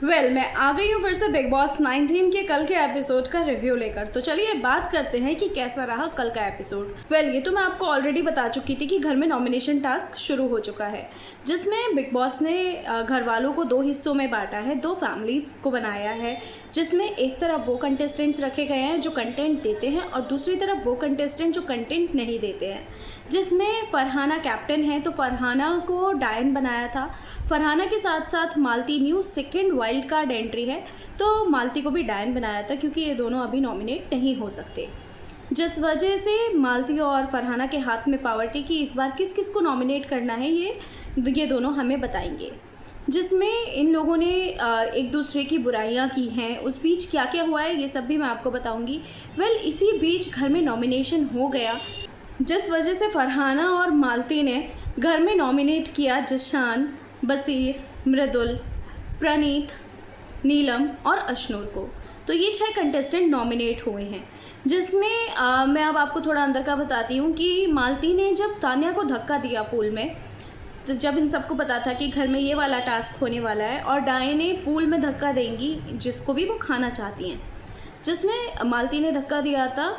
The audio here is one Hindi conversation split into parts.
मैं आ गई हूँ फिर से बिग बॉस 19 के कल के एपिसोड का रिव्यू लेकर। तो चलिए बात करते हैं कि कैसा रहा कल का एपिसोड। ये तो मैं आपको ऑलरेडी बता चुकी थी कि घर में नॉमिनेशन टास्क शुरू हो चुका है, जिसमें बिग बॉस ने घर वालों को दो हिस्सों में बांटा है, दो फैमिलीज़ को बनाया है, जिसमें एक तरफ वो कंटेस्टेंट्स रखे गए हैं जो कंटेंट देते हैं और दूसरी तरफ वो कंटेस्टेंट जो कंटेंट नहीं देते हैं, जिसमें फरहाना कैप्टन है। तो फरहाना को डायन बनाया था। फरहाना के साथ साथ Malti new second wild card entry है, तो मालती को भी डायन बनाया था क्योंकि ये दोनों अभी नॉमिनेट नहीं हो सकते, जिस वजह से मालती और फरहाना के हाथ में पावर थी कि इस बार किस किस को नॉमिनेट करना है, ये दोनों हमें बताएंगे। जिसमें इन लोगों ने एक दूसरे की बुराइयां की हैं, उस बीच क्या क्या हुआ है ये सब भी मैं आपको बताऊंगी। इसी बीच घर में नॉमिनेशन हो गया, जिस वजह से फरहाना और मालती ने घर में नॉमिनेट किया जिशान, बसीर, मृदुल, प्रणीत, नीलम और अशनूर को। तो ये 6 कंटेस्टेंट नॉमिनेट हुए हैं, जिसमें मैं अब आपको थोड़ा अंदर का बताती हूँ कि मालती ने जब तान्या को धक्का दिया पूल में, तो जब इन सबको पता था कि घर में ये वाला टास्क होने वाला है और डायन ने पूल में धक्का देंगी जिसको भी वो खाना चाहती हैं, जिसमें मालती ने धक्का दिया था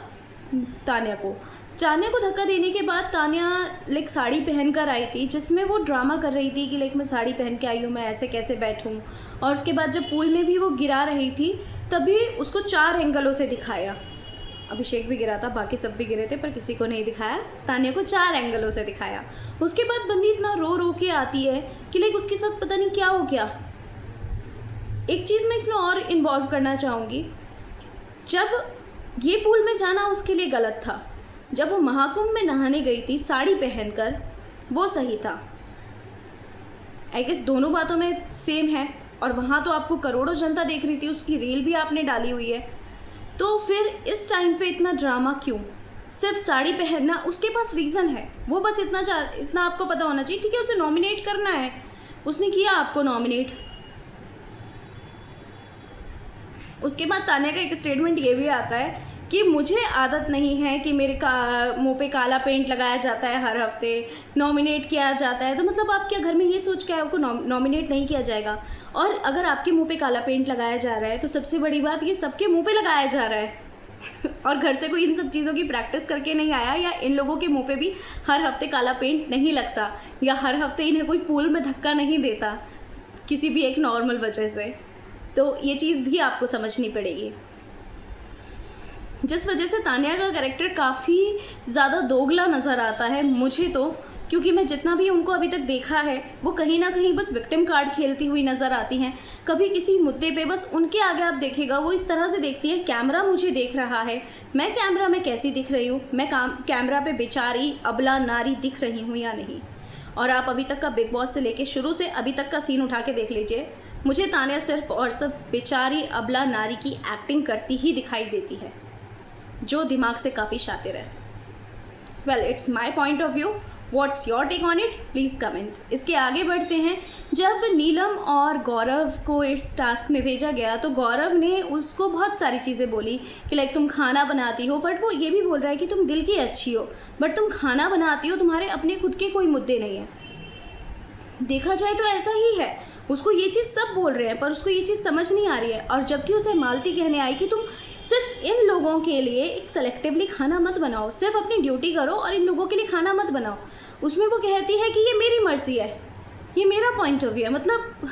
तान्या को। तान्या को धक्का देने के बाद तान्या साड़ी पहन कर आई थी, जिसमें वो ड्रामा कर रही थी कि मैं साड़ी पहन के आई हूँ, मैं ऐसे कैसे बैठूँ। और उसके बाद जब पूल में भी वो गिरा रही थी तभी उसको 4 एंगलों से दिखाया। अभिषेक भी गिरा था, बाकी सब भी गिरे थे, पर किसी को नहीं दिखाया। तान्या को 4 एंगलों से दिखाया। उसके बाद बंदी इतना रो रो के आती है कि उसके साथ पता नहीं क्या हो गया। एक चीज़ मैं इसमें और इन्वॉल्व करना चाहूँगी, जब ये पूल में जाना उसके लिए गलत था, जब वो महाकुंभ में नहाने गई थी साड़ी पहनकर, वो सही था। आई गेस दोनों बातों में सेम है। और वहाँ तो आपको करोड़ों जनता देख रही थी, उसकी रील भी आपने डाली हुई है। तो फिर इस टाइम पे इतना ड्रामा क्यों? सिर्फ साड़ी पहनना, उसके पास रीज़न है, वो बस इतना आपको पता होना चाहिए। ठीक है, उसे नॉमिनेट करना है, उसने किया आपको नॉमिनेट। उसके बाद तान्या का एक स्टेटमेंट ये भी आता है कि मुझे आदत नहीं है कि मेरे मुंह पे काला पेंट लगाया जाता है, हर हफ्ते नॉमिनेट किया जाता है। तो मतलब आप क्या घर में ये सोच के आपको नॉमिनेट नहीं किया जाएगा? और अगर आपके मुंह पे काला पेंट लगाया जा रहा है तो सबसे बड़ी बात, ये सबके मुंह पे लगाया जा रहा है और घर से कोई इन सब चीज़ों की प्रैक्टिस करके नहीं आया, या इन लोगों के मुँह पे भी हर हफ्ते काला पेंट नहीं लगता, या हर हफ्ते इन्हें कोई पूल में धक्का नहीं देता किसी भी एक नॉर्मल वजह से। तो ये चीज़ भी आपको समझनी पड़ेगी, जिस वजह से तान्या का कैरेक्टर काफ़ी ज़्यादा दोगला नज़र आता है मुझे तो, क्योंकि मैं जितना भी उनको अभी तक देखा है वो कहीं ना कहीं बस विक्टिम कार्ड खेलती हुई नज़र आती हैं। कभी किसी मुद्दे पे बस उनके आगे आप देखेगा वो इस तरह से देखती है, कैमरा मुझे देख रहा है, मैं कैमरा में कैसी दिख रही हूँ, मैं कैमरा पे बेचारी अबला नारी दिख रही हूँ या नहीं। और आप अभी तक का बिग बॉस से लेके शुरू से अभी तक का सीन उठा के देख लीजिए, मुझे तान्या सिर्फ और सिर्फ बेचारी अबला नारी की एक्टिंग करती ही दिखाई देती है, जो दिमाग से काफ़ी शातिर है। It's my point of view, what's your take on it, please comment. इसके आगे बढ़ते हैं। जब नीलम और गौरव को इस टास्क में भेजा गया तो गौरव ने उसको बहुत सारी चीज़ें बोली कि तुम खाना बनाती हो, बट वो ये भी बोल रहा है कि तुम दिल की अच्छी हो, बट तुम खाना बनाती हो, तुम्हारे अपने खुद के कोई मुद्दे नहीं हैं। देखा जाए तो ऐसा ही है, उसको ये चीज़ सब बोल रहे हैं पर उसको ये चीज़ समझ नहीं आ रही है। और जबकि उसे मालती कहने आई कि तुम सिर्फ इन लोगों के लिए एक सेलेक्टिवली खाना मत बनाओ, सिर्फ अपनी ड्यूटी करो और इन लोगों के लिए खाना मत बनाओ, उसमें वो कहती है कि ये मेरी मर्जी है, ये मेरा पॉइंट ऑफ व्यू है। मतलब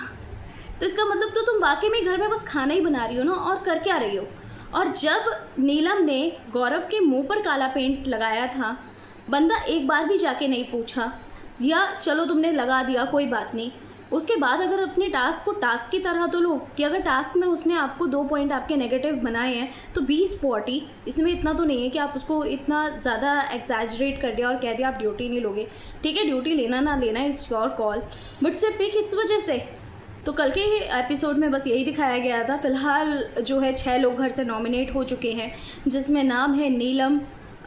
तो इसका मतलब तो तुम वाकई में घर में बस खाना ही बना रही हो ना, और कर क्या रही हो? और जब नीलम ने गौरव के मुंह पर काला पेंट लगाया था, बंदा एक बार भी जाके नहीं पूछा, या चलो तुमने लगा दिया कोई बात नहीं, उसके बाद अगर अपने टास्क को टास्क की तरह तो लो कि अगर टास्क में उसने आपको 2 पॉइंट आपके नेगेटिव बनाए हैं तो 20-40, इसमें इतना तो नहीं है कि आप उसको इतना ज़्यादा एग्जैजरेट कर दिया और कह दिया आप ड्यूटी नहीं लोगे। ठीक है, ड्यूटी लेना ना लेना इट्स योर कॉल, बट सिर्फ एक इस वजह से। तो कल के एपिसोड में बस यही दिखाया गया था। फिलहाल जो है 6 लोग घर से नॉमिनेट हो चुके हैं, जिसमें नाम है नीलम,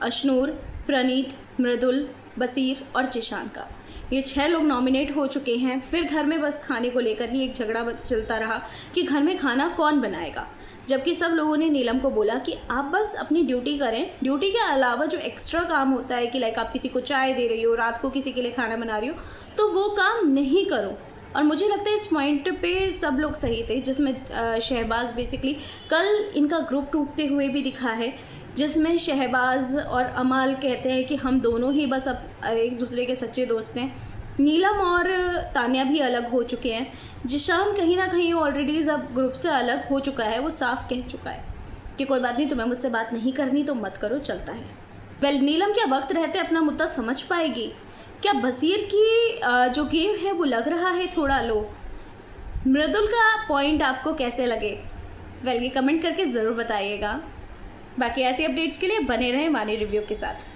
अशनूर, प्रणीत, मृदुल, बसीर और जिशान का। ये 6 लोग नॉमिनेट हो चुके हैं। फिर घर में बस खाने को लेकर ही एक झगड़ा चलता रहा कि घर में खाना कौन बनाएगा, जबकि सब लोगों ने नीलम को बोला कि आप बस अपनी ड्यूटी करें, ड्यूटी के अलावा जो एक्स्ट्रा काम होता है कि आप किसी को चाय दे रही हो, रात को किसी के लिए खाना बना रही हो, तो वो काम नहीं करो। और मुझे लगता है इस पॉइंट पे सब लोग सही थे, जिसमें शहबाज बेसिकली कल इनका ग्रुप टूटते हुए भी दिखा है, जिसमें शहबाज और अमाल कहते हैं कि हम दोनों ही बस अब एक दूसरे के सच्चे दोस्त हैं। नीलम और तान्या भी अलग हो चुके हैं। जिशान कहीं ना कहीं ऑलरेडी सब ग्रुप से अलग हो चुका है, वो साफ कह चुका है कि कोई बात नहीं, तुम्हें मुझसे बात नहीं करनी तो मत करो, चलता है। वेल, नीलम क्या वक्त रहते अपना मुद्दा समझ पाएगी? क्या बसीर की जो गेम है वो लग रहा है थोड़ा लो? मृदुल का पॉइंट आपको कैसे लगे? वेल, ये कमेंट करके ज़रूर बताइएगा। बाकी ऐसी अपडेट्स के लिए बने रहें वाणी रिव्यू के साथ।